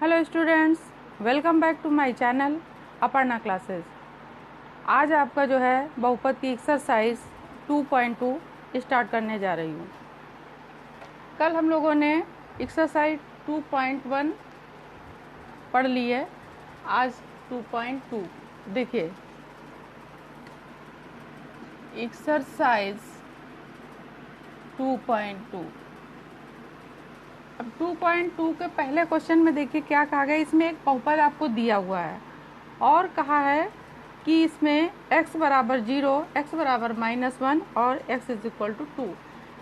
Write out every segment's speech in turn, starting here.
Hello students, welcome back to my channel Aparna classes. आज आपका जो है बहुपद की एक्सरसाइज 2.2 स्टार्ट करने जा रही हूँ। कल हम लोगों ने एक्सरसाइज 2.1 पढ़ ली है, आज 2.2 देखिए। एक्सरसाइज 2.2। अब 2.2 के पहले क्वेश्चन में देखिए क्या कहा गया। इसमें एक बहुपद आपको दिया हुआ है और कहा है कि इसमें x बराबर 0, x बराबर -1 और x इज इक्वल टू 2।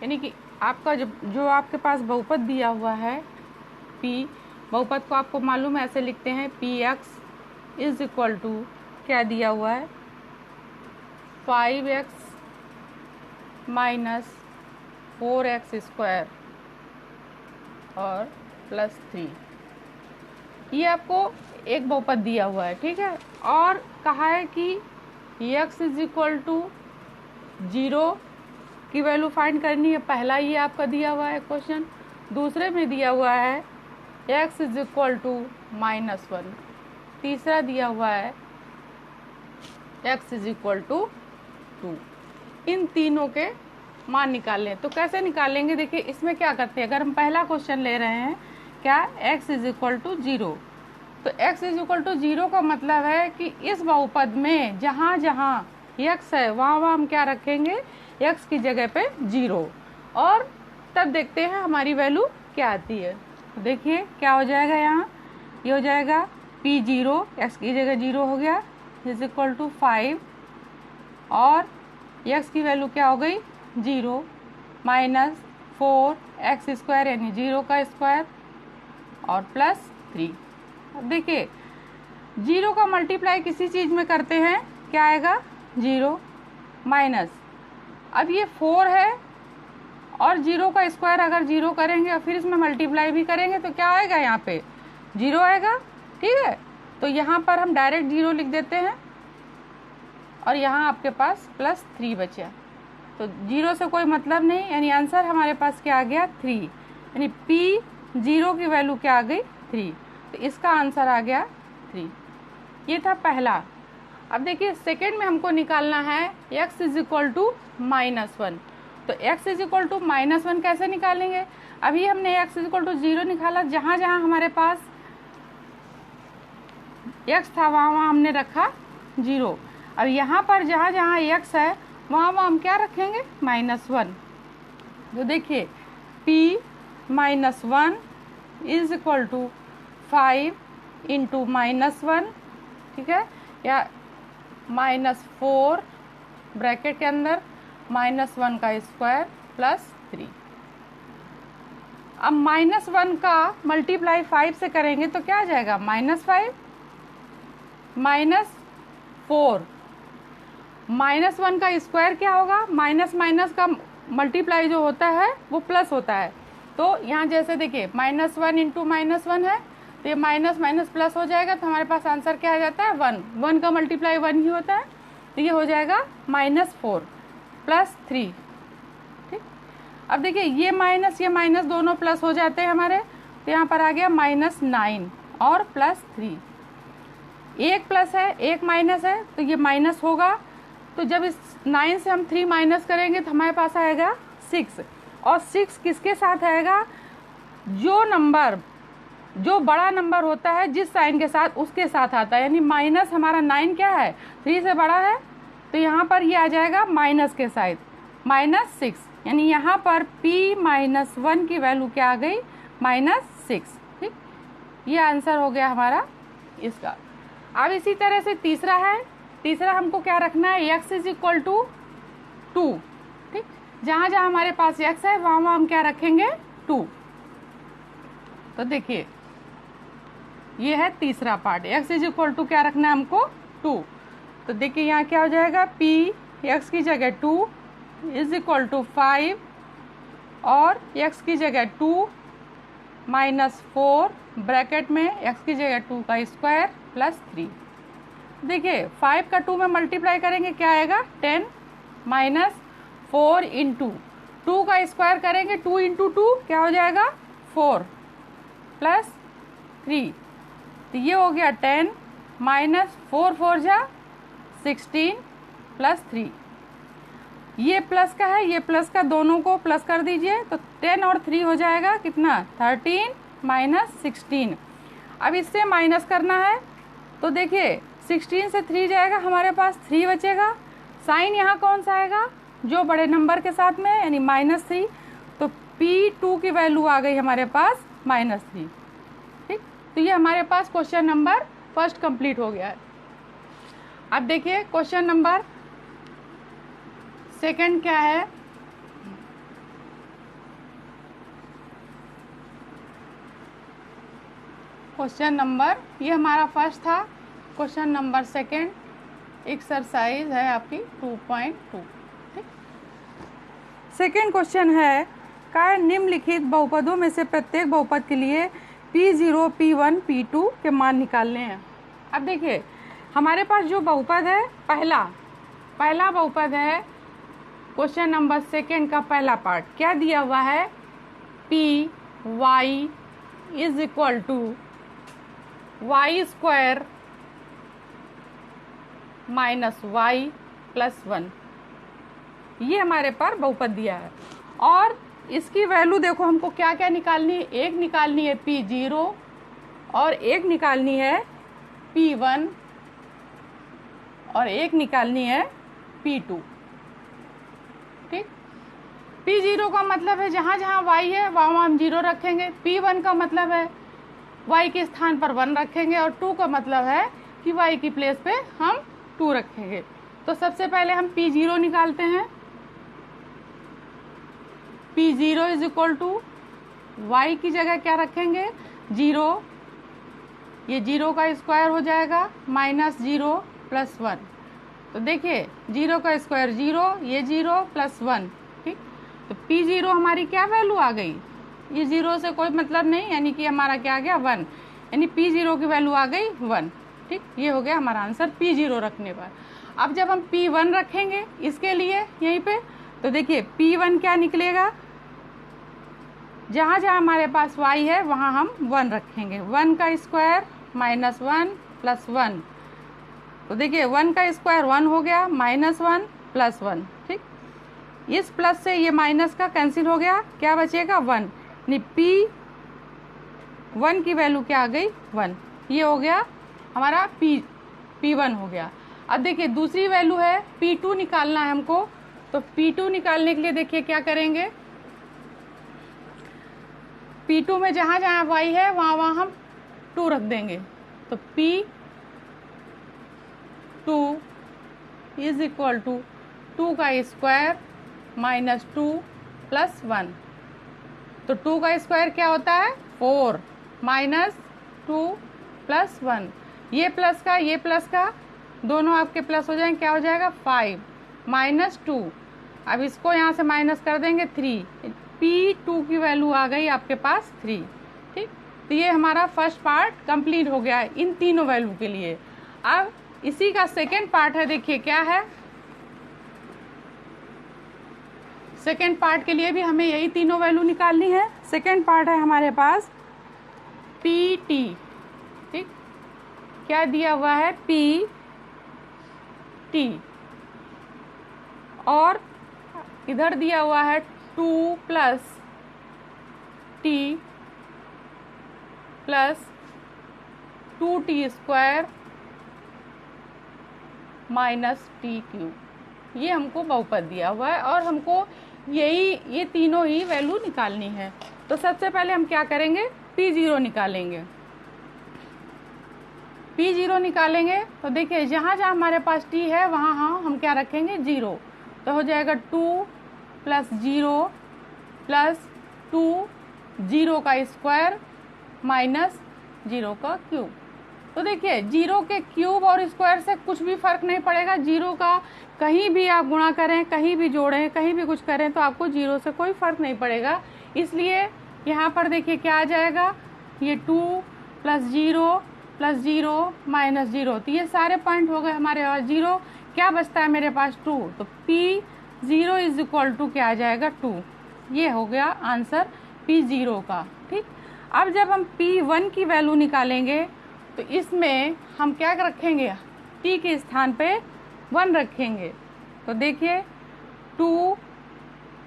यानी कि आपका जो आपके पास बहुपद दिया हुआ है p, बहुपद को आपको मालूम है ऐसे लिखते हैं px इज इक्वल टू क्या दिया हुआ है 5x माइनस 4x² और +3। ये आपको एक बहुपद दिया हुआ है, ठीक है। और कहा है कि x इज इक्वल टू 0 की वैल्यू फाइंड करनी है। पहला ये आपका दिया हुआ है क्वेश्चन। दूसरे में दिया हुआ है x इज इक्वल टू -1। तीसरा दिया हुआ है x इज इक्वल टू 2। इन तीनों के मान निकालें तो कैसे निकालेंगे। देखिए इसमें क्या करते हैं, अगर हम पहला क्वेश्चन ले रहे हैं क्या x इज इक्वल टू 0, तो x इज इक्वल टू 0 का मतलब है कि इस बहुपद में जहाँ जहाँ x है वहाँ हम क्या रखेंगे, x की जगह पे 0, और तब देखते हैं हमारी वैल्यू क्या आती है। देखिए क्या हो जाएगा, यहाँ ये हो जाएगा p0, x की जगह 0 हो गया, इज इक्वल टू 5 और x की वैल्यू क्या हो गई 0 -4x² यानी 0 का स्क्वायर और +3। अब देखिए 0 का मल्टीप्लाई किसी चीज़ में करते हैं क्या आएगा 0 माइनस, अब ये 4 है और 0 का स्क्वायर अगर 0 करेंगे और फिर इसमें मल्टीप्लाई भी करेंगे तो क्या आएगा, यहाँ पे 0 आएगा, ठीक है। तो यहाँ पर हम डायरेक्ट 0 लिख देते हैं और यहाँ आपके पास +3 बचा। तो 0 से कोई मतलब नहीं, यानी आंसर हमारे पास क्या आ गया 3, यानी p0 की वैल्यू क्या आ गई 3। तो इसका आंसर आ गया 3। ये था पहला। अब देखिए सेकेंड में हमको निकालना है x इज इक्वल टू -1। तो x इज इक्वल टू -1 कैसे निकालेंगे। अभी हमने x इज इक्वल टू 0 निकाला, जहाँ जहाँ हमारे पास x था वहाँ हमने रखा 0। अब यहाँ पर जहाँ जहाँ x है वहाँ हम क्या रखेंगे -1। तो देखिए p-1 is equal to 5 into -1, ठीक है, या -4 ब्रैकेट के अंदर -1 का स्क्वायर +3। अब -1 का मल्टीप्लाई 5 से करेंगे तो क्या आ जाएगा -5 -4, -1 का स्क्वायर क्या होगा, माइनस माइनस का मल्टीप्लाई जो होता है वो प्लस होता है। तो यहाँ जैसे देखिए -1 इंटू -1 है तो ये माइनस माइनस प्लस हो जाएगा, तो हमारे पास आंसर क्या आ जाता है 1। 1 का मल्टीप्लाई 1 ही होता है, तो ये हो जाएगा -4 +3, ठीक। अब देखिए ये माइनस दोनों प्लस हो जाते हैं हमारे, तो यहाँ पर आ गया -9 और +3। एक प्लस है एक माइनस है तो ये माइनस होगा, तो जब इस 9 से हम 3 माइनस करेंगे तो हमारे पास आएगा 6। और 6 किसके साथ आएगा, जो बड़ा नंबर होता है जिस साइन के साथ उसके साथ आता है, यानी माइनस हमारा 9 क्या है 3 से बड़ा है, तो यहाँ पर ये आ जाएगा माइनस के साथ -6, यानी यहाँ पर p-1 की वैल्यू क्या आ गई -6, ठीक। ये आंसर हो गया हमारा इसका। अब इसी तरह से तीसरा है, तीसरा हमको क्या रखना है x इज इक्वल टू 2, ठीक। जहाँ जहाँ हमारे पास x है वहाँ वहाँ हम क्या रखेंगे 2। तो देखिए ये है तीसरा part, x is equal to क्या रखना है हमको 2। तो देखिए यहाँ क्या हो जाएगा p x की जगह 2 इज इक्वल टू 5 और x की जगह 2 -4 ब्रैकेट में x की जगह 2 का स्क्वायर +3। देखिए 5 का 2 में मल्टीप्लाई करेंगे क्या आएगा 10 -4 इंटू 2 का स्क्वायर करेंगे 2 इंटू 2 क्या हो जाएगा 4 +3। तो ये हो गया 10 माइनस 4 4 जा 16 प्लस 3, ये प्लस का है, ये प्लस का, दोनों को प्लस कर दीजिए तो 10 और 3 हो जाएगा कितना 13 माइनस 16। अब इससे माइनस करना है तो देखिए 16 से 3 जाएगा, हमारे पास 3 बचेगा। साइन यहाँ कौन सा आएगा, जो बड़े नंबर के साथ में यानी -3, तो P2 की वैल्यू आ गई हमारे पास -3। ठीक, तो ये हमारे पास क्वेश्चन नंबर फर्स्ट कंप्लीट हो गया है। अब देखिए क्वेश्चन नंबर सेकंड क्या है। क्वेश्चन नंबर, ये हमारा फर्स्ट था, क्वेश्चन नंबर सेकंड एक्सरसाइज है आपकी 2.2। ठीक, सेकंड क्वेश्चन है काय निम्नलिखित बहुपदों में से प्रत्येक बहुपद के लिए P0, P1, P2 के मान निकालने हैं। अब देखिए हमारे पास जो बहुपद है, पहला बहुपद है क्वेश्चन नंबर सेकंड का पहला पार्ट, क्या दिया हुआ है, P y is equal to y square minus y plus 1, ये हमारे पास बहुपद दिया है। और इसकी वैल्यू देखो हमको क्या क्या निकालनी है, एक निकालनी है P0 और एक निकालनी है P1 और एक निकालनी है P2। ठीक, P0 का मतलब है जहाँ जहाँ y है वहाँ हम 0 रखेंगे, P1 का मतलब है y के स्थान पर 1 रखेंगे, और 2 का मतलब है कि y की प्लेस पे हम 2 रखेंगे। तो सबसे पहले हम P0 निकालते हैं। P0 is equal to y की जगह क्या रखेंगे 0, ये 0 का स्क्वायर हो जाएगा माइनस 0 प्लस 1, तो देखिए 0 का स्क्वायर 0, ये 0 प्लस 1। ठीक, तो P0 हमारी क्या वैल्यू आ गई, ये 0 से कोई मतलब नहीं, यानी कि हमारा क्या आ गया 1, यानी P0 की वैल्यू आ गई 1। ठीक, ये हो गया हमारा आंसर P0 रखने पर। अब जब हम P1 रखेंगे इसके लिए यहीं पे, तो देखिए P1 क्या निकलेगा, जहाँ जहाँ हमारे पास y है वहाँ हम 1 रखेंगे, 1 का स्क्वायर माइनस 1 प्लस 1, तो देखिए 1 का स्क्वायर 1 हो गया, माइनस 1 प्लस 1। ठीक, इस प्लस से ये माइनस का कैंसिल हो गया, क्या बचेगा 1, यानी P1 की वैल्यू क्या आ गई 1, ये हो गया हमारा P1 हो गया। अब देखिए दूसरी वैल्यू है P2 निकालना है हमको, तो P2 निकालने के लिए देखिए क्या करेंगे, P2 में जहाँ जहाँ y है वहाँ वहाँ हम 2 रख देंगे, तो P2 इज इक्वल टू 2 का स्क्वायर माइनस 2 प्लस 1, तो 2 का स्क्वायर क्या होता है 4 माइनस 2 प्लस 1, ये प्लस का दोनों आपके प्लस हो जाएंगे, क्या हो जाएगा 5 माइनस 2, अब इसको यहाँ से माइनस कर देंगे 3, P2 की वैल्यू आ गई आपके पास 3। ठीक, तो ये हमारा फर्स्ट पार्ट कंप्लीट हो गया है इन तीनों वैल्यू के लिए। अब इसी का सेकेंड पार्ट है, देखिए क्या है, सेकेंड पार्ट के लिए भी हमें यही तीनों वैल्यू निकालनी है। सेकेंड पार्ट है हमारे पास PT। ठीक, क्या दिया हुआ है PT, और इधर दिया हुआ है 2 plus t plus 2t square minus t cube, ये हमको बहुपद दिया हुआ है और हमको ये तीनों ही वैल्यू निकालनी है। तो सबसे पहले हम क्या करेंगे, P0 निकालेंगे। P0 निकालेंगे तो देखिए जहाँ जहाँ हमारे पास t है वहाँ हम क्या रखेंगे 0, तो हो जाएगा 2 प्लस 0 प्लस 2 0 का स्क्वायर माइनस 0 का क्यूब। तो देखिए 0 के क्यूब और स्क्वायर से कुछ भी फर्क नहीं पड़ेगा, 0 का कहीं भी आप गुणा करें, कहीं भी जोड़ें, कहीं भी कुछ करें तो आपको 0 से कोई फर्क नहीं पड़ेगा। इसलिए यहाँ पर देखिए क्या आ जाएगा, ये 2 प्लस 0 माइनस 0, तो ये सारे पॉइंट हो गए हमारे पास 0, क्या बचता है मेरे पास 2, तो P0 इज इक्वल टू क्या आ जाएगा 2, ये हो गया आंसर P0 का। ठीक, अब जब हम P1 की वैल्यू निकालेंगे तो इसमें हम क्या रखेंगे, t के स्थान पे 1 रखेंगे। तो देखिए 2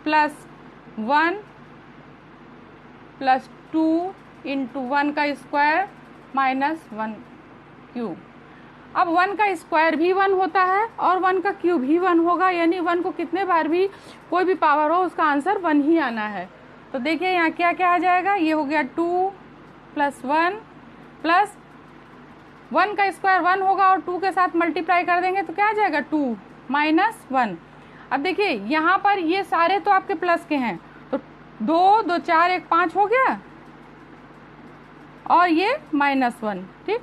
+ 1 + 2 × 1 का स्क्वायर -1 क्यूब। अब 1 का स्क्वायर भी 1 होता है और 1 का क्यूब भी 1 होगा, यानी 1 को कितने बार भी कोई भी पावर हो उसका आंसर 1 ही आना है। तो देखिए यहाँ क्या क्या आ जाएगा, ये हो गया 2 + 1 प्लस 1 का स्क्वायर 1 होगा और 2 के साथ मल्टीप्लाई कर देंगे तो क्या आ जाएगा 2 - 1। अब देखिए यहाँ पर ये सारे तो आपके प्लस के हैं, तो 2 2 4 1 5 हो गया और ये -1। ठीक,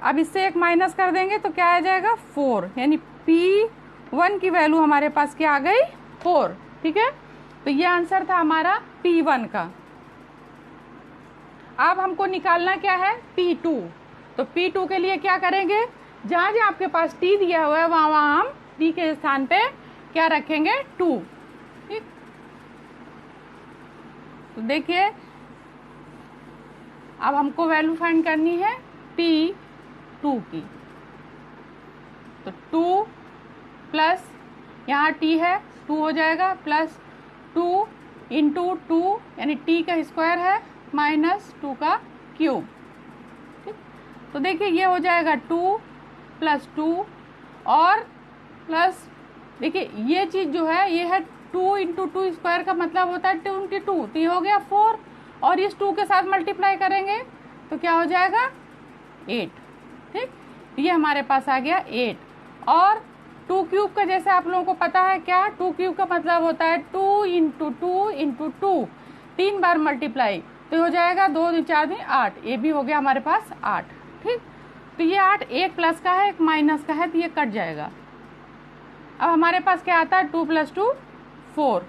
अब इससे एक माइनस कर देंगे तो क्या आ जाएगा 4, यानी P1 की वैल्यू हमारे पास क्या आ गई 4। ठीक है, तो ये आंसर था हमारा P1 का। अब हमको निकालना क्या है P2। तो P2 के लिए क्या करेंगे, जहाँ जहाँ आपके पास T दिया हुआ है वहाँ वहाँ हम T के स्थान पे क्या रखेंगे 2। ठीक, तो देखिए अब हमको वैल्यू फाइंड करनी है P2 की। तो 2 प्लस यहाँ T है 2 हो जाएगा प्लस 2 × 2 यानी T का स्क्वायर है -2 का क्यूब। ठीक, तो देखिए ये हो जाएगा 2 + 2 और प्लस देखिए ये चीज़ जो है ये है 2 × 2 स्क्वायर का मतलब होता है 22, तो ये हो गया 4 और इस 2 के साथ मल्टीप्लाई करेंगे तो क्या हो जाएगा 8। ठीक, ये हमारे पास आ गया 8। और 2 क्यूब का जैसे आप लोगों को पता है क्या, 2 क्यूब का मतलब होता है 2 × 2 × 2, 3 बार मल्टीप्लाई तो हो जाएगा 2 2 4 2 8, ये भी हो गया हमारे पास 8। ठीक, तो ये 8 एक प्लस का है एक माइनस का है तो ये कट जाएगा। अब हमारे पास क्या आता है 2 + 2 4,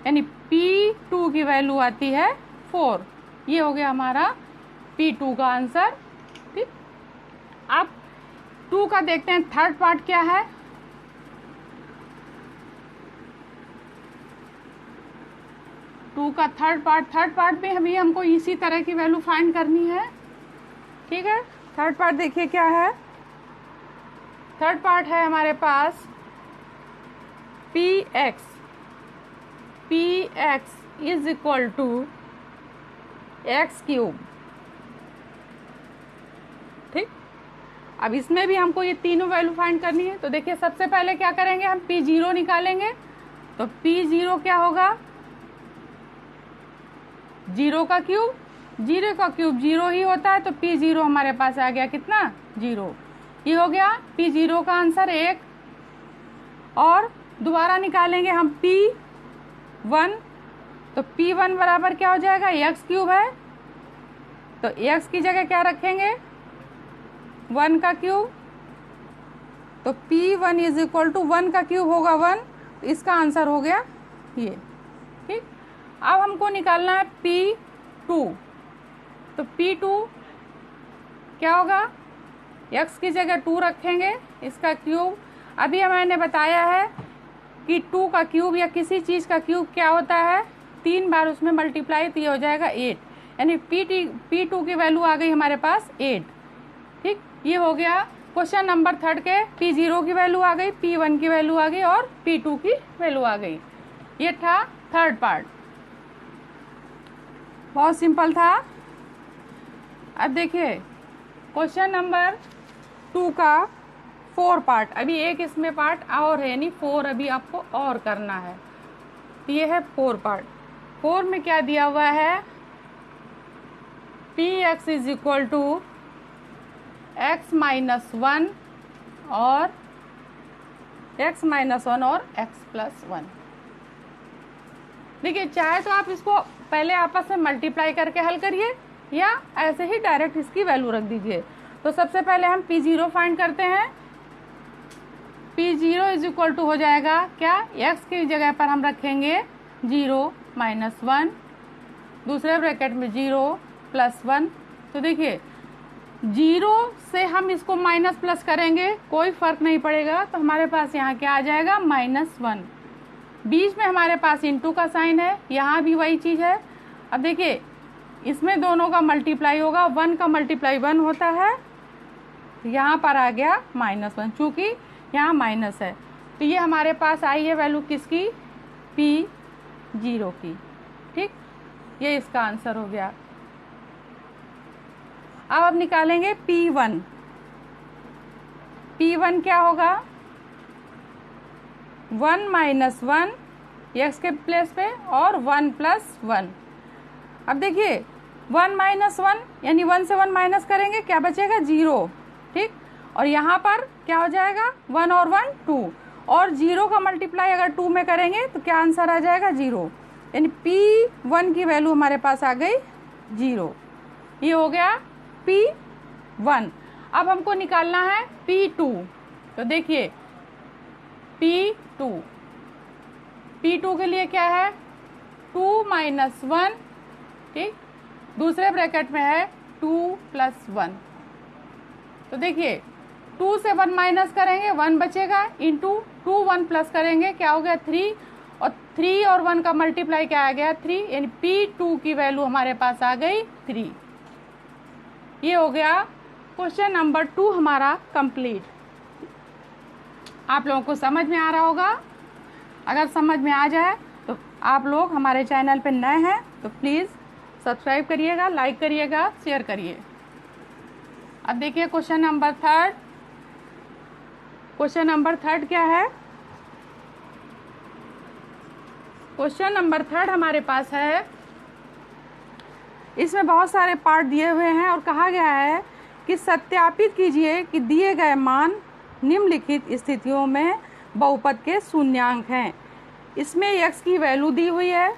यानी P2 की वैल्यू आती है 4। ये हो गया हमारा P2 का आंसर। ठीक, अब 2 का देखते हैं थर्ड पार्ट क्या है। टू का थर्ड पार्ट में अभी हमको इसी तरह की वैल्यू फाइंड करनी है। ठीक है, थर्ड पार्ट देखिए क्या है। थर्ड पार्ट है हमारे पास Px is equal to x³। ठीक, अब इसमें भी हमको ये तीनों वैल्यू फाइंड करनी है। तो देखिए सबसे पहले क्या करेंगे, हम P0 निकालेंगे। तो P0 क्या होगा 0 का क्यूब, 0 का क्यूब 0 ही होता है, तो P0 हमारे पास आ गया कितना 0। ये हो गया P0 का आंसर 1। और दोबारा निकालेंगे हम P1, तो P1 बराबर क्या हो जाएगा x³ है, तो x की जगह क्या रखेंगे 1 का क्यूब, तो P1 इज इक्वल टू 1 का क्यूब होगा 1, तो इसका आंसर हो गया ये। ठीक, अब हमको निकालना है P2। तो P2 क्या होगा, x की जगह 2 रखेंगे, इसका क्यूब। अभी मैंने बताया है कि 2 का क्यूब या किसी चीज़ का क्यूब क्या होता है 3 बार उसमें मल्टीप्लाई, तो ये हो जाएगा 8, यानी P2 की वैल्यू आ गई हमारे पास 8। ठीक, ये हो गया क्वेश्चन नंबर 3 के। P0 की वैल्यू आ गई, P1 की वैल्यू आ गई और P2 की वैल्यू आ गई। ये था थर्ड पार्ट, बहुत सिंपल था। अब देखिए क्वेश्चन नंबर 2 का 4 पार्ट, अभी एक इसमें पार्ट और है, यानी 4 अभी आपको और करना है। तो ये है 4 पार्ट। 4 में क्या दिया हुआ है, Px is equal to x-1 और x-1 और x+1। देखिए चाहे तो आप इसको पहले आपस में मल्टीप्लाई करके हल करिए या ऐसे ही डायरेक्ट इसकी वैल्यू रख दीजिए। तो सबसे पहले हम P0 फाइंड करते हैं। P0 इज इक्वल टू हो जाएगा क्या, x की जगह पर हम रखेंगे 0 - 1, दूसरे ब्रैकेट में 0 + 1। तो देखिए 0 से हम इसको माइनस प्लस करेंगे कोई फर्क नहीं पड़ेगा, तो हमारे पास यहाँ क्या आ जाएगा -1। बीच में हमारे पास इंटू का साइन है, यहाँ भी वही चीज़ है। अब देखिए इसमें दोनों का मल्टीप्लाई होगा, 1 का मल्टीप्लाई 1 होता है तो यहाँ पर आ गया -1, चूँकि यहाँ माइनस है। तो ये हमारे पास आई है वैल्यू किसकी, P0 की। ठीक, ये इसका आंसर हो गया। अब निकालेंगे P1। P1 क्या होगा, 1 - 1 x के प्लेस पे और 1 + 1। अब देखिए 1 - 1 यानी 1 से 1 माइनस करेंगे, क्या बचेगा, 0। ठीक, और यहाँ पर क्या हो जाएगा, 1 और 1 2, और 0 का मल्टीप्लाई अगर 2 में करेंगे तो क्या आंसर आ जाएगा, 0। यानी P1 की वैल्यू हमारे पास आ गई 0। ये हो गया P1। अब हमको निकालना है P2। तो देखिए P2 के लिए क्या है, 2 - 1। ठीक, दूसरे ब्रैकेट में है 2 + 1। तो देखिए 2 से 1 माइनस करेंगे, 1 बचेगा, इंटू 2 1 प्लस करेंगे, क्या हो गया, 3, और 3 और 1 का मल्टीप्लाई क्या आ गया, 3। यानी P2 की वैल्यू हमारे पास आ गई 3। ये हो गया क्वेश्चन नंबर 2 हमारा कंप्लीट। आप लोगों को समझ में आ रहा होगा। अगर समझ में आ जाए तो आप लोग हमारे चैनल पे नए हैं तो प्लीज़ सब्सक्राइब करिएगा, लाइक करिएगा, शेयर करिए। अब देखिए क्वेश्चन नंबर 3। क्वेश्चन नंबर 3 क्या है, क्वेश्चन नंबर 3 हमारे पास है। इसमें बहुत सारे पार्ट दिए हुए हैं और कहा गया है कि सत्यापित कीजिए कि दिए गए मान निम्नलिखित स्थितियों में बहुपद के शून्यांक हैं। इसमें x की वैल्यू दी हुई है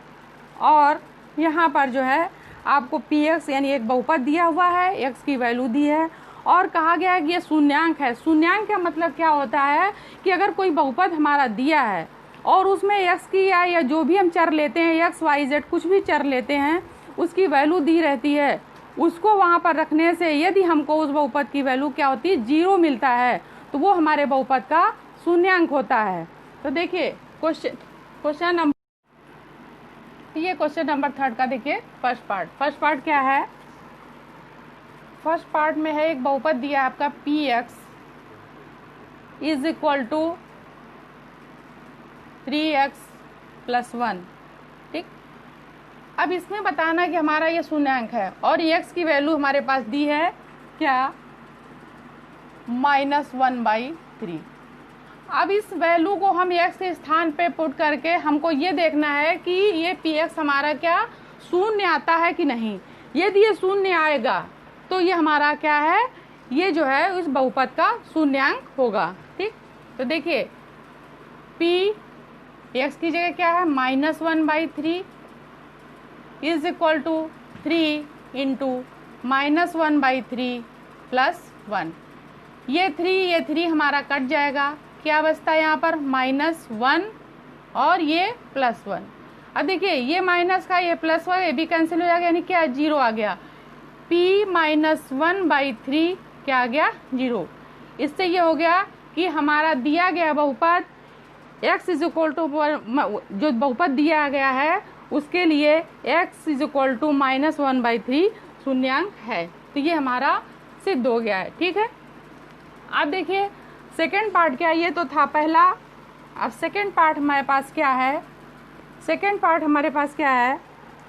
और यहाँ पर जो है आपको px यानी एक बहुपद दिया हुआ है, x की वैल्यू दी है और कहा गया है कि ये शून्यांक है। शून्यांक का मतलब क्या होता है कि अगर कोई बहुपद हमारा दिया है और उसमें x की या जो भी हम चर लेते हैं, x y z कुछ भी चर लेते हैं, उसकी वैल्यू दी रहती है, उसको वहाँ पर रखने से यदि हमको उस बहुपद की वैल्यू क्या होती है, 0 मिलता है, तो वो हमारे बहुपद का शून्यांक होता है। तो देखिए क्वेश्चन नंबर, ये क्वेश्चन नंबर 3 का देखिए फर्स्ट पार्ट क्या है। फर्स्ट पार्ट में है एक बहुपद दिया है आपका px = 3x + 1। ठीक, अब इसमें बताना कि हमारा ये शून्यांक है और x की वैल्यू हमारे पास दी है क्या, -1/3। अब इस वैल्यू को हम x के स्थान पे पुट करके हमको ये देखना है कि ये px हमारा क्या शून्य आता है कि नहीं। यदि ये शून्य आएगा तो ये हमारा क्या है, ये जो है उस बहुपद का शून्यांक होगा। ठीक, तो देखिए x की जगह क्या है, -1/3 = 3 × -1/3 + 1। ये 3 हमारा कट जाएगा, क्या बचता है यहाँ पर, -1 और ये +1। अब देखिए ये माइनस का ये +1 ये भी कैंसिल हो जाएगा, यानी क्या 0 आ गया। P -1/3 क्या आ गया, 0। इससे ये हो गया कि हमारा दिया गया बहुपद x = जो बहुपद दिया गया है उसके लिए x = -1/3 शून्यांक है। तो ये हमारा सिद्ध हो गया है। ठीक है, अब देखिए सेकेंड पार्ट क्या है, ये तो था पहला। अब सेकेंड पार्ट हमारे पास क्या है, सेकेंड पार्ट हमारे पास क्या है,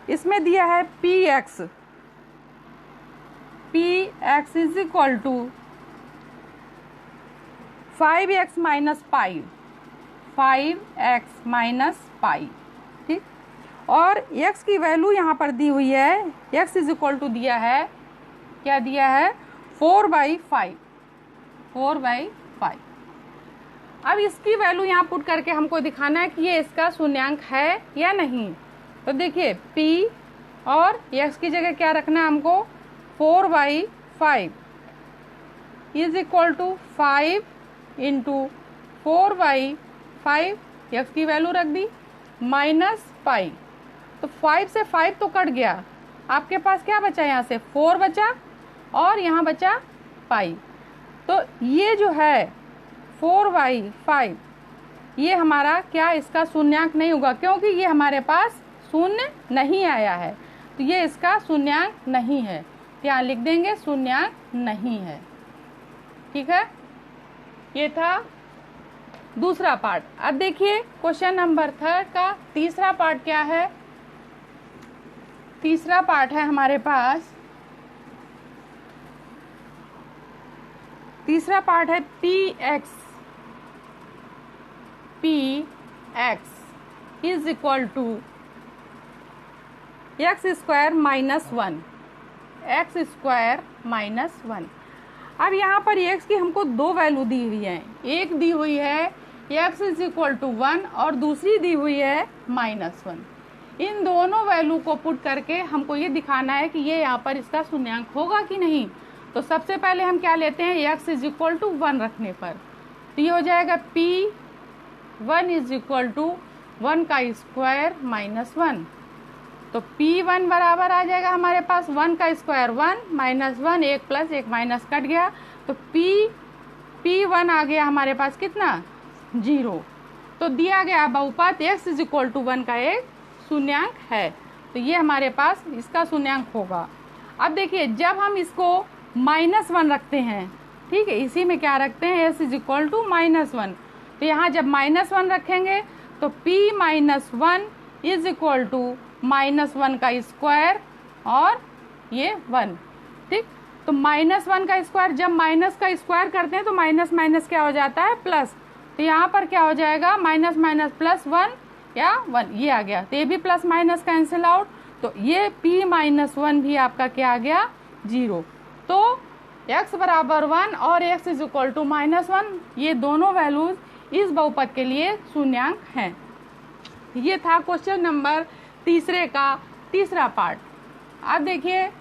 इसमें दिया है px = 5x - pi 5x - pi। ठीक, और x की वैल्यू यहाँ पर दी हुई है, x = दिया है, क्या दिया है, 4/5। अब इसकी वैल्यू यहाँ पुट करके हमको दिखाना है कि ये इसका शून्यांक है या नहीं। तो देखिए p और x की जगह क्या रखना है हमको, 4/5 = 5 × 4/5, x की वैल्यू रख दी, -pi। तो 5 से 5 तो कट गया, आपके पास क्या बचा, यहाँ से 4 बचा और यहाँ बचा पाई। तो ये जो है 4/5 ये हमारा क्या, इसका शून्यांक नहीं होगा, क्योंकि ये हमारे पास शून्य नहीं आया है, तो ये इसका शून्यांक नहीं है। यहाँ लिख देंगे शून्यांक नहीं है। ठीक है, ये था दूसरा पार्ट। अब देखिए क्वेश्चन नंबर 3 का तीसरा पार्ट क्या है। तीसरा पार्ट है हमारे पास, तीसरा पार्ट है px is equal to x square minus 1, x square minus 1। अब यहाँ पर x की हमको दो वैल्यू दी हुई है, एक दी हुई है x इज इक्वल टू 1 और दूसरी दी हुई है -1। इन दोनों वैल्यू को पुट करके हमको ये दिखाना है कि ये यहाँ पर इसका शून्यांक होगा कि नहीं। तो सबसे पहले हम क्या लेते हैं, x इज इक्वल टू 1 रखने पर तो ये हो जाएगा p1 इज इक्वल टू 1 का स्क्वायर माइनस 1। तो p1 बराबर आ जाएगा हमारे पास 1 का स्क्वायर 1 माइनस 1, एक प्लस एक माइनस कट गया, तो p1 आ गया हमारे पास कितना 0। तो दिया गया बहुपद x इज इक्वल टू 1 का एक शून्यांक है, तो ये हमारे पास इसका शून्यांक होगा। अब देखिए जब हम इसको -1 रखते हैं, ठीक है, इसी में क्या रखते हैं s इज इक्वल टू -1, तो यहाँ जब -1 रखेंगे तो p minus 1 is equal to -1 का स्क्वायर और ये 1, ठीक। तो -1 का स्क्वायर, जब माइनस का स्क्वायर करते हैं तो माइनस माइनस क्या हो जाता है प्लस, तो यहाँ पर क्या हो जाएगा माइनस माइनस प्लस 1 या 1, ये आ गया, तो ये भी प्लस माइनस कैंसिल आउट, तो ये p माइनस 1 भी आपका क्या आ गया 0। तो x बराबर 1 और x इज इक्वल टू -1, ये दोनों वैल्यूज इस बहुपद के लिए शून्यांक हैं। ये था क्वेश्चन नंबर तीसरे का तीसरा पार्ट। अब देखिए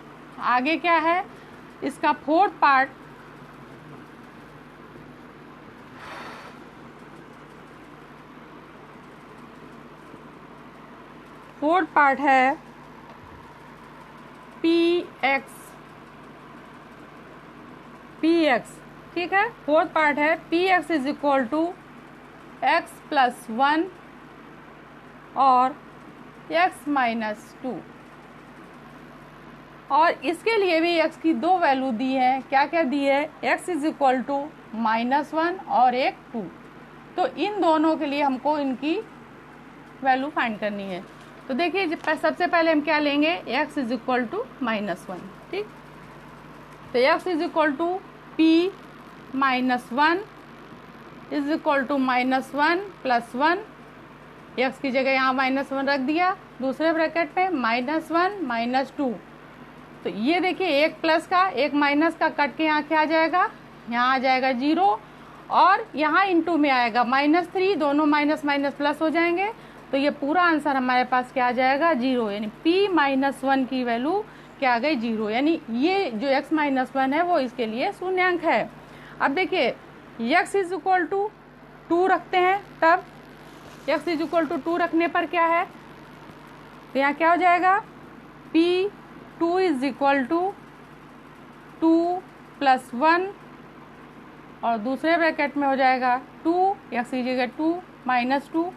आगे क्या है, इसका फोर्थ पार्ट। फोर्थ पार्ट है px, ठीक है, फोर्थ पार्ट है px is equal to x plus 1 और x माइनस 2, और इसके लिए भी x की दो वैल्यू दी है। क्या क्या दी है, x इज इक्वल टू -1 और एक 2। तो इन दोनों के लिए हमको इनकी वैल्यू फाइंड करनी है। तो देखिए सबसे पहले हम क्या लेंगे, x इज इक्वल टू -1, ठीक। तो x is equal to p minus 1 is equal to -1 plus 1, x की जगह यहाँ -1 रख दिया, दूसरे ब्रैकेट में -1 -2। तो ये देखिए एक प्लस का एक माइनस का कट के यहाँ क्या आ जाएगा, यहाँ आ जाएगा 0, और यहाँ इंटू में आएगा -3, दोनों माइनस माइनस प्लस हो जाएंगे, तो ये पूरा आंसर हमारे पास क्या आ जाएगा 0, यानी p माइनस 1 की वैल्यू क्या आ गई 0, यानी ये जो x माइनस 1 है वो इसके लिए शून्यांक है। अब देखिए x इज इक्वल टू 2 रखते हैं, तब x इज इक्वल टू 2 रखने पर क्या है, तो यहाँ क्या हो जाएगा p2 is equal to 2 plus 1, और दूसरे ब्रैकेट में हो जाएगा 2, x की जगह 2 माइनस 2,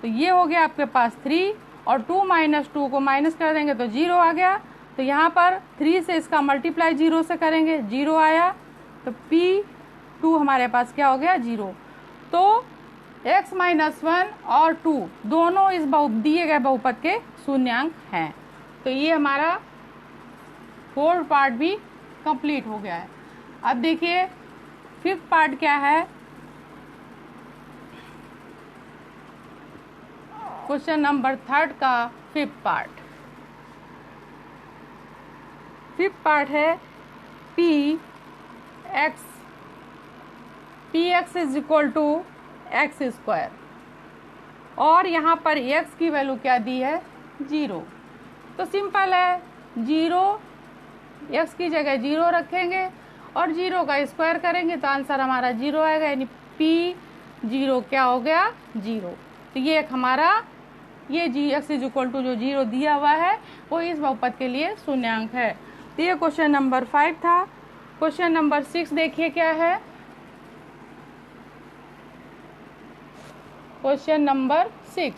तो ये हो गया आपके पास 3, और 2 माइनस 2 को माइनस कर देंगे तो 0 आ गया। तो यहाँ पर 3 से इसका मल्टीप्लाई 0 से करेंगे, 0 आया, तो p2 हमारे पास क्या हो गया 0। तो x माइनस 1 और 2 दोनों इस दिए गए बहुपद के शून्यांक हैं। तो ये हमारा फोर्थ पार्ट भी कंप्लीट हो गया है। अब देखिए फिफ्थ पार्ट क्या है, क्वेश्चन नंबर 3 का फिफ्थ पार्ट। फिफ्थ पार्ट है px is equal to x square, और यहाँ पर x की वैल्यू क्या दी है 0। तो सिंपल है, 0 x की जगह 0 रखेंगे और 0 का स्क्वायर करेंगे तो आंसर हमारा 0 आएगा, यानी p0 क्या हो गया 0। तो ये एक हमारा ये x इज इक्वल टू जो 0 दिया हुआ है वो इस बहुपद के लिए शून्यांक है। तो ये क्वेश्चन नंबर 5 था। क्वेश्चन नंबर 6 देखिए क्या है, क्वेश्चन नंबर 6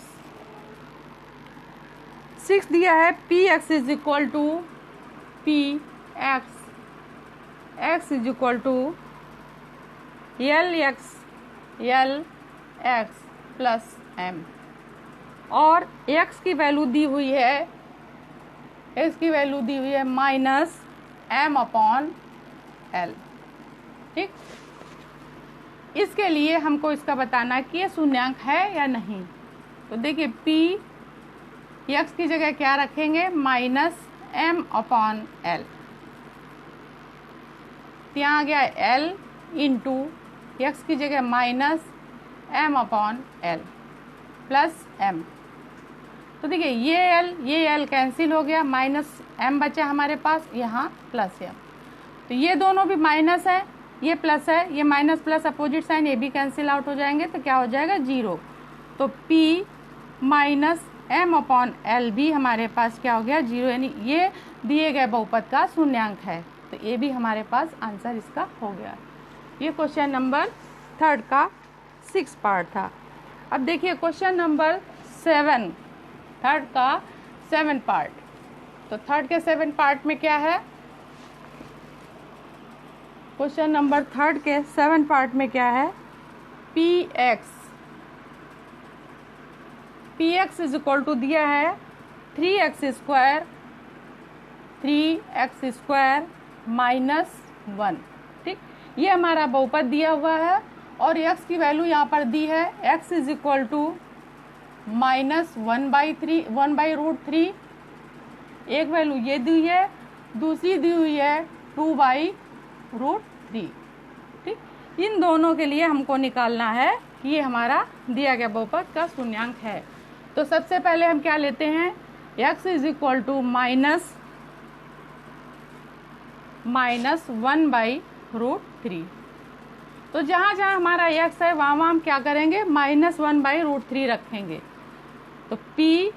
दिया है px is equal to x is equal to l x plus m, और एक्स की वैल्यू दी हुई है, एक्स की वैल्यू दी हुई है माइनस एम अपॉन एल। ठीक, इसके लिए हमको इसका बताना है कि ये शून्यांक है या नहीं। तो देखिए पी एक्स की जगह क्या रखेंगे, माइनस एम अपॉन एल, यहाँ आ गया एल इंटू एक्स की जगह minus m upon l plus m. तो देखिए ये एल कैंसिल हो गया, माइनस एम बचा हमारे पास, यहाँ प्लस एम। तो ये दोनों भी माइनस है, ये प्लस है, ये माइनस प्लस अपोजिट साइन ये भी कैंसिल आउट हो जाएंगे, तो क्या हो जाएगा 0। तो P minus m upon l भी हमारे पास क्या हो गया 0, यानी ये दिए गए बहुपद का शून्यांक है। तो ये भी हमारे पास आंसर इसका हो गया। ये क्वेश्चन नंबर 3 का 6 पार्ट था। अब देखिए क्वेश्चन नंबर 7, 3 का 7 पार्ट। तो 3 के 7 पार्ट में क्या है, क्वेश्चन नंबर 3 के 7 पार्ट में क्या है, p x is equal to दिया है 3x स्क्वायर माइनस 1। ठीक, ये हमारा बहुपद दिया हुआ है और x की वैल्यू यहाँ पर दी है, x is equal to minus 1/√3। एक वैल्यू ये दी है, दूसरी दी हुई है 2/√3। ठीक, इन दोनों के लिए हमको निकालना है कि ये हमारा दिया गया बहुपद का शून्यांक है। तो सबसे पहले हम क्या लेते हैं, x is equal to minus 1/√3। तो जहाँ जहाँ हमारा x है वहाँ हम क्या करेंगे, माइनस 1/√3 रखेंगे। तो p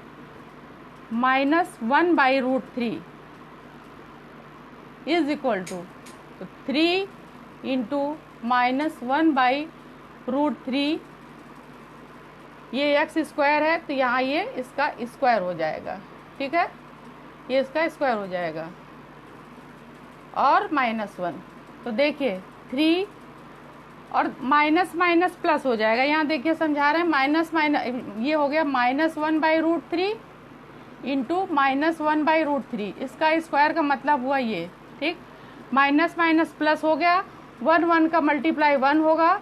minus 1/√3 is equal to 3 into minus 1/√3, ये x स्क्वायर है तो यहाँ ये इसका स्क्वायर हो जाएगा। ठीक है, ये इसका स्क्वायर हो जाएगा और -1। तो देखिए 3 और माइनस माइनस प्लस हो जाएगा, यहाँ देखिए समझा रहे हैं, माइनस ये हो गया -1/√3 इंटू -1/√3, इसका स्क्वायर का मतलब हुआ ये। ठीक, माइनस माइनस प्लस हो गया, 1 का मल्टीप्लाई 1 होगा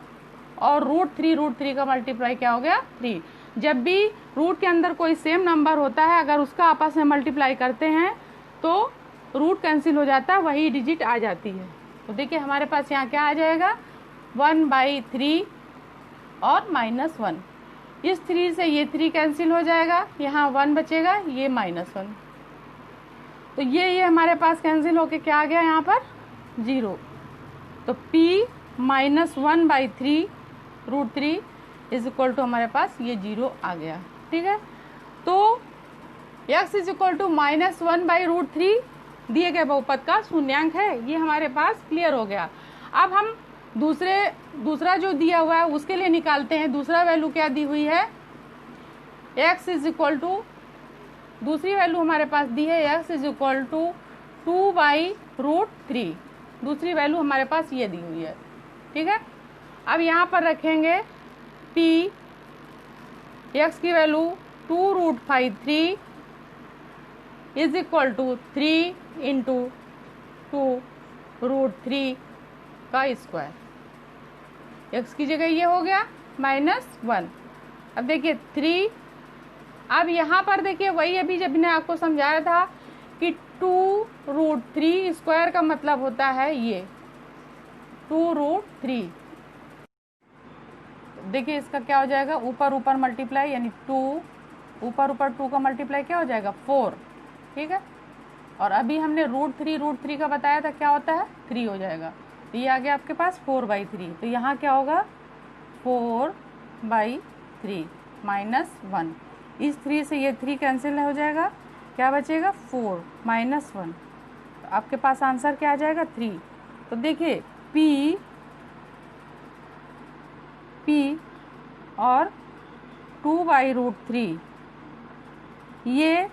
और √3 का मल्टीप्लाई क्या हो गया 3। जब भी रूट के अंदर कोई सेम नंबर होता है, अगर उसका आपस में मल्टीप्लाई करते हैं तो रूट कैंसिल हो जाता है, वही डिजिट आ जाती है। तो देखिए हमारे पास यहाँ क्या आ जाएगा 1/3 और -1, इस 3 से ये 3 कैंसिल हो जाएगा, यहाँ 1 बचेगा, ये -1। तो ये हमारे पास कैंसिल होके क्या आ गया यहाँ पर 0। तो P minus 1/3√3 is equal to हमारे पास ये 0 आ गया। ठीक है, तो x is equal to minus 1/√3 दिए गए बहुपद का शून्यांक है, ये हमारे पास क्लियर हो गया। अब हम दूसरा जो दिया हुआ है उसके लिए निकालते हैं। दूसरा वैल्यू क्या दी हुई है, x इज इक्वल टू, दूसरी वैल्यू हमारे पास दी है x इज इक्वल टू 2/√3, दूसरी वैल्यू हमारे पास ये दी हुई है। ठीक है, अब यहाँ पर रखेंगे p, x की value 2√3 is equal to 3 into 2√3 का स्क्वायर, x की जगह ये हो गया -1। अब देखिए 3, अब यहाँ पर देखिए वही अभी जब मैंने आपको समझाया था कि 2√3 स्क्वायर का मतलब होता है ये 2√3। देखिए इसका क्या हो जाएगा, ऊपर ऊपर मल्टीप्लाई, यानी 2 ऊपर 2 का मल्टीप्लाई क्या हो जाएगा 4। ठीक है, और अभी हमने √3 का बताया था क्या होता है 3 हो जाएगा। तो ये आ गया आपके पास 4/3। तो यहाँ क्या होगा 4/3 -1, इस 3 से ये 3 कैंसिल हो जाएगा, क्या बचेगा 4 -1। तो आपके पास आंसर क्या आ जाएगा 3। तो देखिए P और 2/√3 ये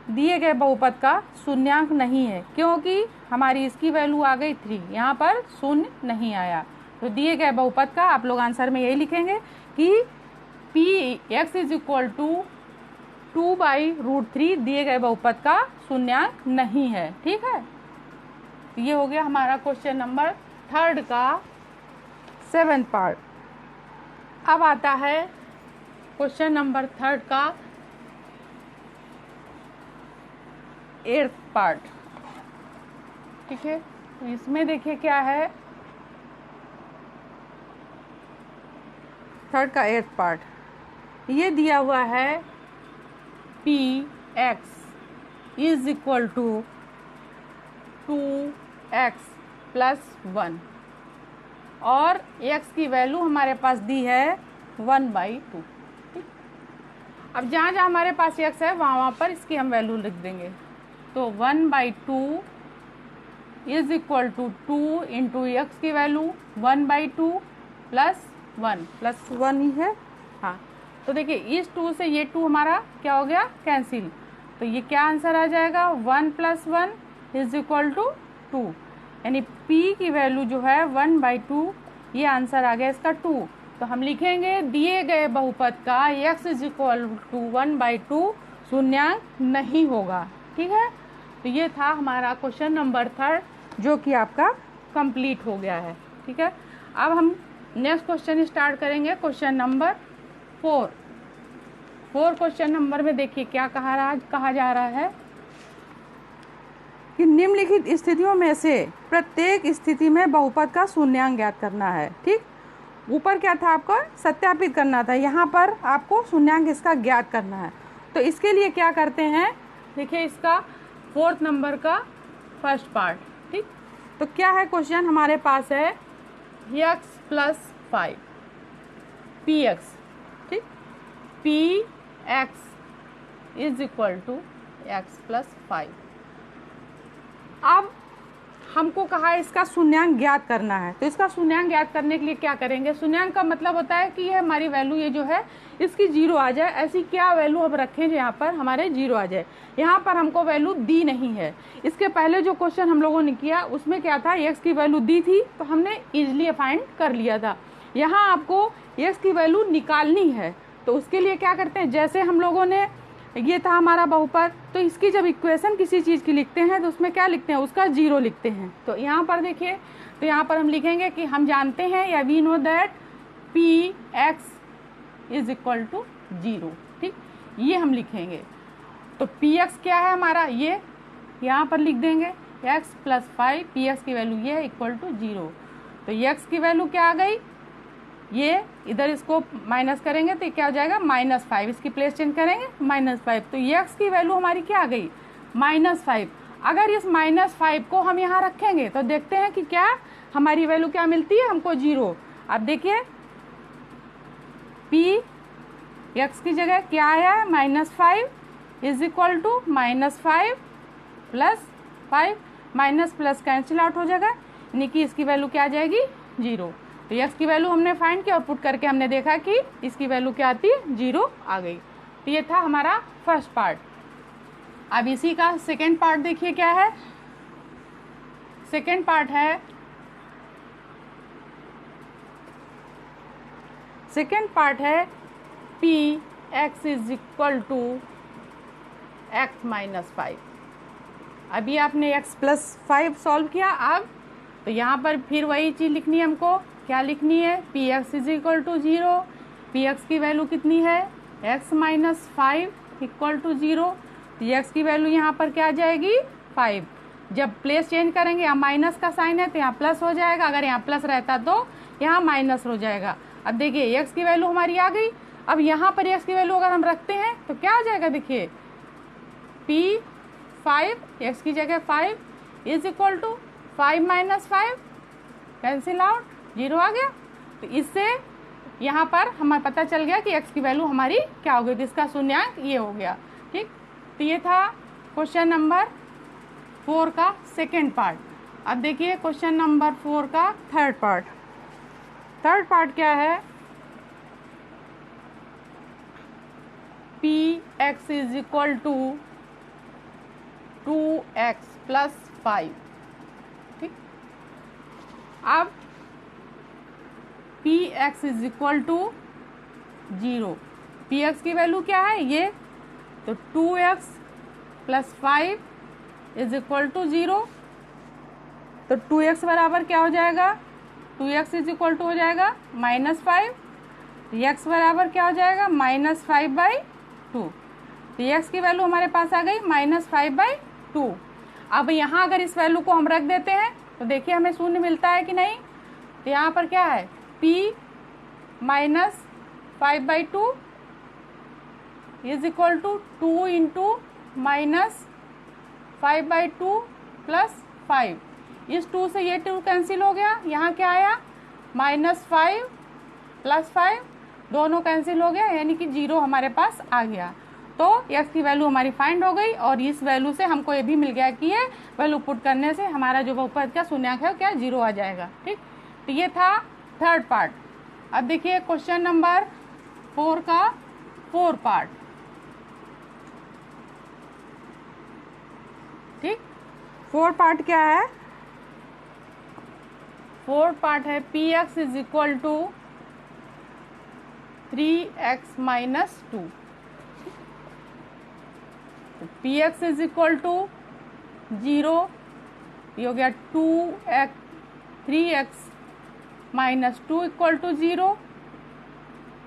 दिए गए बहुपद का शून्यांक नहीं है, क्योंकि हमारी इसकी वैल्यू आ गई 3, यहाँ पर शून्य नहीं आया। तो दिए गए बहुपद का आप लोग आंसर में यही लिखेंगे कि p x is equal to 2/√3 दिए गए बहुपद का शून्यांक नहीं है। ठीक है, ये हो गया हमारा क्वेश्चन नंबर 3 का 7th पार्ट। अब आता है क्वेश्चन नंबर 3 का 8th पार्ट। ठीक है, तो इसमें देखिए क्या है, 3 का 8th पार्ट। ये दिया हुआ है p x is equal to 2x+1 और x की वैल्यू हमारे पास दी है 1/2। ठीक, अब जहाँ जहाँ हमारे पास x है वहाँ पर इसकी हम वैल्यू लिख देंगे। तो 1/2 is equal to 2 into x की वैल्यू 1/2 + 1 ही है। हाँ, तो देखिए इस 2 से ये 2 हमारा क्या हो गया, कैंसिल। तो ये क्या आंसर आ जाएगा, 1 + 1 इज इक्वल टू 2, यानी p की वैल्यू जो है 1/2, ये आंसर आ गया इसका 2। तो हम लिखेंगे दिए गए बहुपद का x इज इक्वल टू 1/2 शून्यांक नहीं होगा। ठीक है, तो ये था हमारा क्वेश्चन नंबर 3 जो कि आपका कंप्लीट हो गया है। ठीक है, अब हम नेक्स्ट क्वेश्चन स्टार्ट करेंगे, क्वेश्चन नंबर 4। क्वेश्चन नंबर में देखिए क्या कहा जा रहा है कि निम्नलिखित स्थितियों में से प्रत्येक स्थिति में बहुपद का शून्यांक ज्ञात करना है। ठीक, ऊपर क्या था, आपको सत्यापित करना था, यहाँ पर आपको शून्यांक इसका ज्ञात करना है। तो इसके लिए क्या करते हैं, देखिए इसका 4th नंबर का 1st पार्ट। ठीक, तो क्या है क्वेश्चन हमारे पास है x + 5 px। ठीक, px is equal to x + 5। अब हमको कहा है इसका शून्यांक ज्ञात करना है। तो इसका शून्यांक ज्ञात करने के लिए क्या करेंगे, शून्यांक का मतलब होता है कि ये हमारी वैल्यू ये जो है इसकी 0 आ जाए। ऐसी क्या वैल्यू हम रखें जो यहाँ पर हमारे 0 आ जाए। यहाँ पर हमको वैल्यू दी नहीं है। इसके पहले जो क्वेश्चन हम लोगों ने किया उसमें क्या था, x की वैल्यू दी थी तो हमने ईजिली फाइंड कर लिया था। यहाँ आपको x की वैल्यू निकालनी है, तो उसके लिए क्या करते हैं, जैसे हम लोगों ने, ये था हमारा बहुपद, तो इसकी जब इक्वेशन किसी चीज़ की लिखते हैं तो उसमें क्या लिखते हैं, उसका 0 लिखते हैं। तो यहाँ पर देखिए, तो यहाँ पर हम लिखेंगे कि हम जानते हैं या we know that px is equal to 0। ठीक, ये हम लिखेंगे। तो px क्या है हमारा, ये यहाँ पर लिख देंगे x + 5, px की वैल्यू ये इक्वल टू 0। तो x की वैल्यू क्या आ गई, ये इधर इसको माइनस करेंगे तो क्या हो जाएगा, -5, इसकी प्लेस चेंज करेंगे -5। तो x की वैल्यू हमारी क्या आ गई, -5। अगर इस -5 को हम यहाँ रखेंगे तो देखते हैं कि क्या हमारी वैल्यू क्या मिलती है हमको, 0। अब देखिए px की जगह क्या आया है, -5 is equal to -5 + 5, minus plus cancel out हो जाएगा, यानी कि इसकी वैल्यू क्या आ जाएगी, 0। तो x की वैल्यू हमने फाइंड किया और पुट करके हमने देखा कि इसकी वैल्यू क्या आती है, 0 आ गई। तो ये था हमारा फर्स्ट पार्ट। अब इसी का सेकेंड पार्ट देखिए क्या है। सेकेंड पार्ट है, px is equal to x - 5। अभी आपने x + 5 सॉल्व किया। अब तो यहाँ पर फिर वही चीज़ लिखनी है हमको। क्या लिखनी है, px is equal to 0, px की वैल्यू कितनी है, x - 5 इक्वल टू 0। x की वैल्यू यहाँ पर क्या आ जाएगी, 5। जब प्लेस चेंज करेंगे, यहाँ माइनस का साइन है तो यहाँ प्लस हो जाएगा, अगर यहाँ प्लस रहता तो यहाँ माइनस हो जाएगा। अब देखिए x की वैल्यू हमारी आ गई। अब यहाँ पर x की वैल्यू अगर हम रखते हैं तो क्या हो जाएगा, देखिए p5, x की जगह 5 is equal to 5 - 5 cancel out, 0 आ गया। तो इससे यहाँ पर हमें पता चल गया कि x की वैल्यू हमारी क्या हो गई, तो इसका शून्यांक ये हो गया। ठीक, तो ये था क्वेश्चन नंबर 4 का सेकेंड पार्ट। अब देखिए क्वेश्चन नंबर 4 का थर्ड पार्ट। थर्ड पार्ट क्या है, px is equal to 2x + 5। ठीक, अब p x is equal to 0। P x की वैल्यू क्या है ये, तो 2x plus 5 is equal to 0। तो 2x बराबर क्या हो जाएगा, 2x इज इक्वल टू हो जाएगा -5। x बराबर क्या हो जाएगा, -5/2। तो x की वैल्यू हमारे पास आ गई -5/2। अब यहाँ अगर इस वैल्यू को हम रख देते हैं तो देखिए हमें शून्य मिलता है कि नहीं। तो यहाँ पर क्या है, p -5/2 is equal to 2 into -5/2 plus 5। इस 2 से ये 2 कैंसिल हो गया, यहाँ क्या आया -5 प्लस 5, दोनों कैंसिल हो गया, यानी कि 0 हमारे पास आ गया। तो x की वैल्यू हमारी फाइंड हो गई और इस वैल्यू से हमको ये भी मिल गया कि ये वैल्यू पुट करने से हमारा जो बहुपद का शून्यांक है क्या 0 आ जाएगा। ठीक, तो ये था थर्ड पार्ट। अब देखिए क्वेश्चन नंबर 4 का 4 पार्ट। ठीक, 4 पार्ट क्या है, 4 पार्ट है p x is equal to 3x minus 2। P x is equal to 0, ये हो गया 3x माइनस 2 इक्वल टू 0।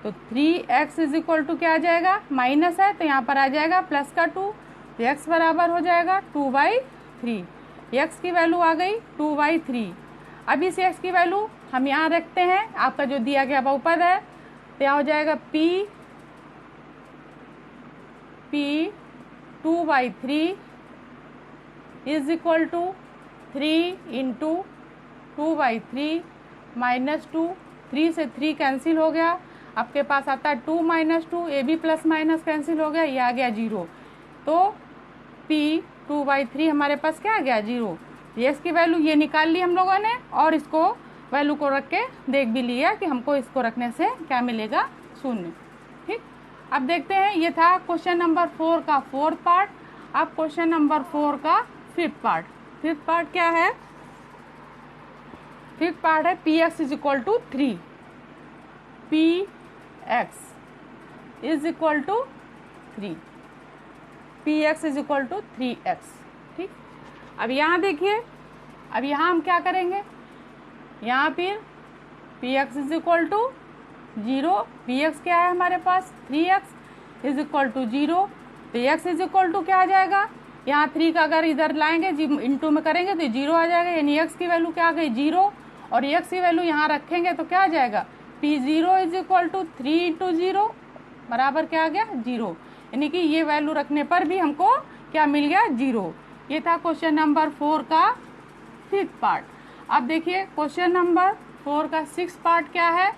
तो 3x इज इक्वल टू क्या आ जाएगा, माइनस है तो यहाँ पर आ जाएगा प्लस का 2, तो x बराबर हो जाएगा 2/3। x की वैल्यू आ गई 2/3। अब इस x की वैल्यू हम यहाँ रखते हैं, आपका जो दिया गया बहुपद है, तो यहाँ हो जाएगा p 2/3 is equal to 3 into 2/3 minus 2। 3 से 3 कैंसिल हो गया, आपके पास आता है 2 - 2, ये भी प्लस माइनस कैंसिल हो गया, ये आ गया 0। तो p 2/3 हमारे पास क्या आ गया 0। ये इसकी वैल्यू ये निकाल ली हम लोगों ने और इसको वैल्यू को रख के देख भी लिया कि हमको इसको रखने से क्या मिलेगा, शून्य। ठीक, अब देखते हैं, ये था क्वेश्चन नंबर 4 का 4th पार्ट। अब क्वेश्चन नंबर 4 का 5th पार्ट। 5th पार्ट क्या है, 5th पार्ट है p x is equal to 3। P x is equal to 3, p x is equal to 3x। ठीक, अब यहाँ देखिए, अब यहाँ हम क्या करेंगे, यहाँ फिर p x is equal to 0, p x क्या है हमारे पास 3x इज इक्वल टू 0। तो x इज इक्वल टू क्या आ जाएगा, यहाँ 3 का अगर इधर लाएंगे इंटू में करेंगे तो 0 आ जाएगा, यानी x की वैल्यू क्या आ गई 0, और x की वैल्यू यहाँ रखेंगे तो क्या आ जाएगा, p0 is equal to 3 into 0 बराबर क्या आ गया 0, यानी कि ये वैल्यू रखने पर भी हमको क्या मिल गया 0। ये था क्वेश्चन नंबर 4 का 5th पार्ट। अब देखिए क्वेश्चन नंबर 4 का 6th पार्ट क्या है।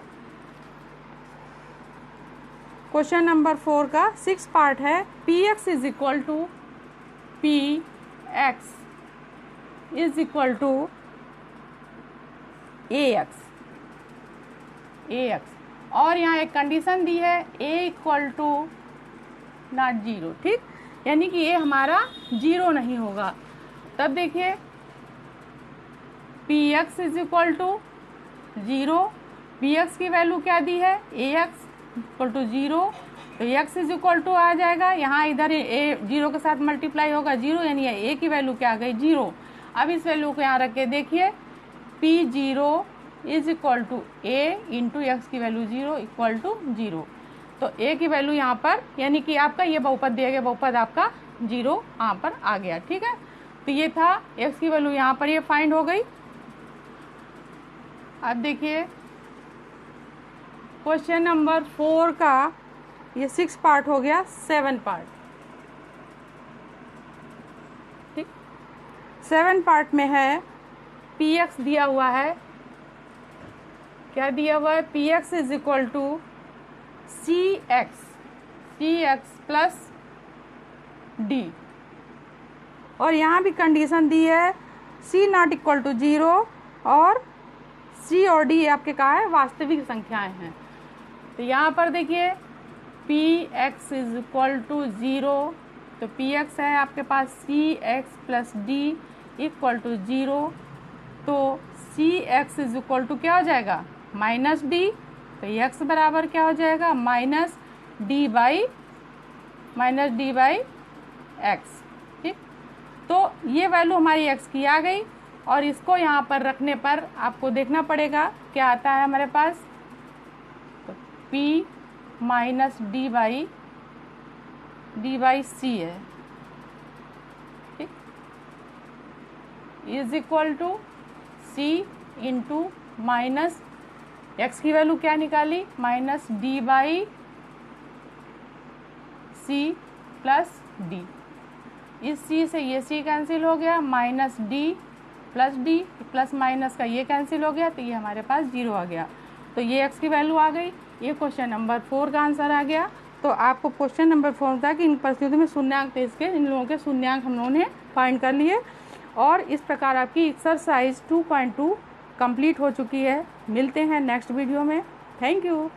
क्वेश्चन नंबर 4 का 6th पार्ट है p x is equal to a x, और यहाँ एक कंडीशन दी है a इक्वल टू नॉट 0। ठीक, यानी कि ये हमारा 0 नहीं होगा। तब देखिए P x is equal to 0, p x की वैल्यू क्या दी है ए एक्स इक्वल टू 0, तो x इज इक्वल टू आ जाएगा, यहाँ इधर a 0 के साथ मल्टीप्लाई होगा 0, यानी a की वैल्यू क्या आ गई 0। अब इस वैल्यू को यहाँ रख के देखिए p0 is equal to a into x की वैल्यू 0 इक्वल टू 0। तो a की वैल्यू यहाँ पर, यानी कि आपका ये बहुपद दिया गया बहुपद आपका 0 यहाँ पर आ गया। ठीक है, तो ये था x की वैल्यू यहाँ पर ये फाइंड हो गई। अब देखिए क्वेश्चन नंबर 4 का ये 6 पार्ट हो गया 7 पार्ट। ठीक, 7 पार्ट में है पी एक्स दिया हुआ है, क्या दिया हुआ है, p x is equal to c x plus d, और यहाँ भी कंडीशन दी है सी नॉट इक्वल टू 0 और सी और डी आपके कहा है वास्तविक संख्याएं हैं। तो यहाँ पर देखिए P x is equal to 0, तो पी एक्स है आपके पास C x plus D equal to 0, तो C X is equal to क्या हो जाएगा माइनस डी, तो एक्स बराबर क्या हो जाएगा, माइनस डी बाई एक्स। ठीक, तो ये वैल्यू हमारी एक्स की आ गई और इसको यहाँ पर रखने पर आपको देखना पड़ेगा क्या आता है हमारे पास, तो p minus d by c है। ठीक, is equal to c into minus x की वैल्यू क्या निकाली, minus d by c plus d. इस सी से ये सी कैंसिल हो गया, minus d plus d, plus minus का ये कैंसिल हो गया, तो ये हमारे पास 0 आ गया। तो ये एक्स की वैल्यू आ गई। ये क्वेश्चन नंबर 4 का आंसर आ गया। तो आपको क्वेश्चन नंबर 4 था कि इन परिस्थितियों में शून्यांक थे, इसके इन लोगों के शून्यांक हम लोगों ने फाइंड कर लिए। और इस प्रकार आपकी एक्सरसाइज 2.2 कंप्लीट हो चुकी है। मिलते हैं नेक्स्ट वीडियो में। Thank you.